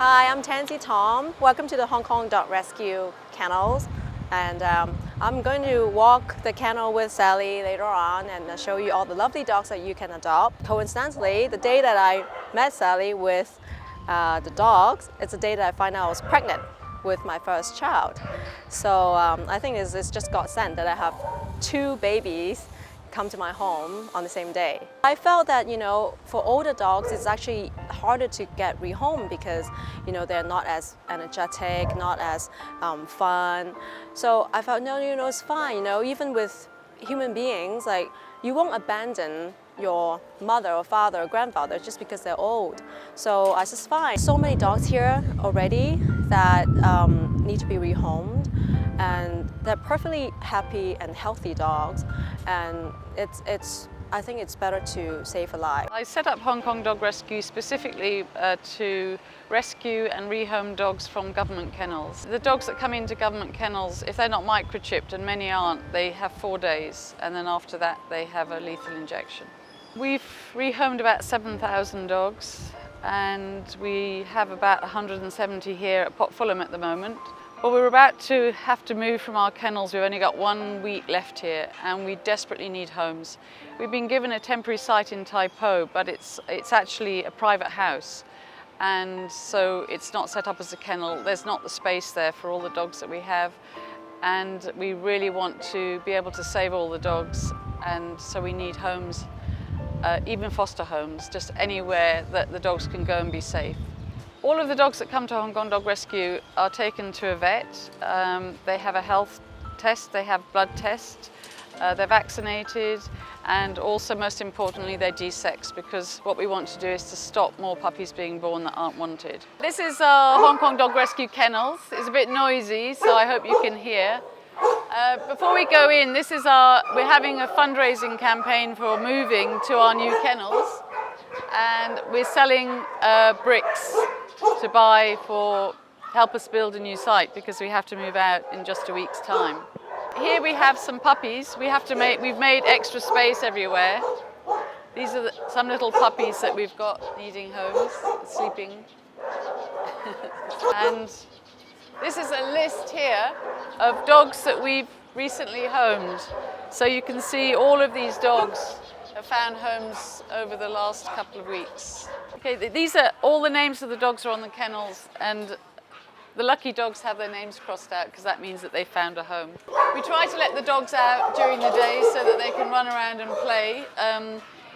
Hi, I'm Tansy Tom. Welcome to the Hong Kong Dog Rescue Kennels. And I'm going to walk the kennel with Sally later on and show you all the lovely dogs that you can adopt. Coincidentally, the day that I met Sally with the dogs, it's the day that I find out I was pregnant with my first child. So I think it's just God sent that I have two babies come to my home on the same day. I felt that, for older dogs, it's actually harder to get rehomed because, they're not as energetic, not as fun. So I felt, no, it's fine. Even with human beings, like, you won't abandon your mother or father or grandfather just because they're old. So I said, fine. So many dogs here already that need to be rehomed, and they're perfectly happy and healthy dogs, and I think it's better to save a life. I set up Hong Kong Dog Rescue specifically to rescue and rehome dogs from government kennels. The dogs that come into government kennels, if they're not microchipped, and many aren't, they have 4 days, and then after that they have a lethal injection. We've rehomed about 7,000 dogs, and we have about 170 here at Port Fulham at the moment. Well, we're about to have to move from our kennels. We've only got 1 week left here and we desperately need homes. We've been given a temporary site in Tai Po, but it's actually a private house, and so it's not set up as a kennel. There's not the space there for all the dogs that we have, and we really want to be able to save all the dogs, and so we need homes, even foster homes, just anywhere that the dogs can go and be safe. All of the dogs that come to Hong Kong Dog Rescue are taken to a vet. They have a health test, they have blood tests, they're vaccinated, and also, most importantly, they're desexed, because what we want to do is to stop more puppies being born that aren't wanted. This is our Hong Kong Dog Rescue Kennels. It's a bit noisy, so I hope you can hear. Before we go in, we're having a fundraising campaign for moving to our new kennels, and we're selling bricks to buy help us build a new site, because we have to move out in just a week's time. Here we have some puppies. We've made extra space everywhere. These are some little puppies that we've got needing homes, sleeping. And this is a list here of dogs that we've recently homed. So you can see all of these dogs have found homes over the last couple of weeks. Okay, these are all the names of the dogs are on the kennels, and the lucky dogs have their names crossed out because that means that they found a home. We try to let the dogs out during the day so that they can run around and play.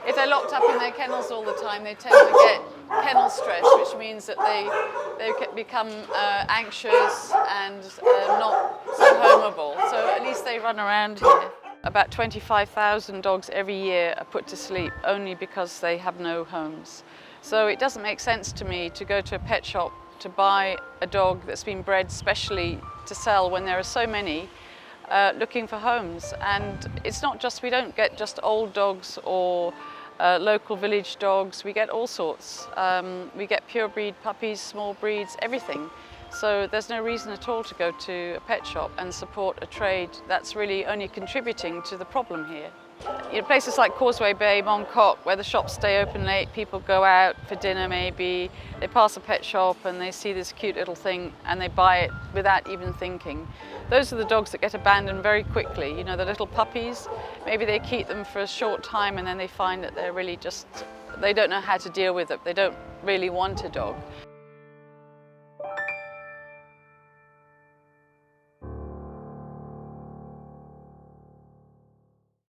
If they're locked up in their kennels all the time, they tend to get kennel stress, which means that they become anxious and not so homeable. So at least they run around here. About 25,000 dogs every year are put to sleep only because they have no homes. So it doesn't make sense to me to go to a pet shop to buy a dog that's been bred specially to sell when there are so many looking for homes. And it's not just, we don't get just old dogs or local village dogs, we get all sorts. We get pure breed puppies, small breeds, everything. So there's no reason at all to go to a pet shop and support a trade that's really only contributing to the problem here. Places like Causeway Bay, Mong Kok, where the shops stay open late, people go out for dinner maybe, they pass a pet shop and they see this cute little thing and they buy it without even thinking. Those are the dogs that get abandoned very quickly. The little puppies, maybe they keep them for a short time and then they find that they're really they don't know how to deal with it. They don't really want a dog.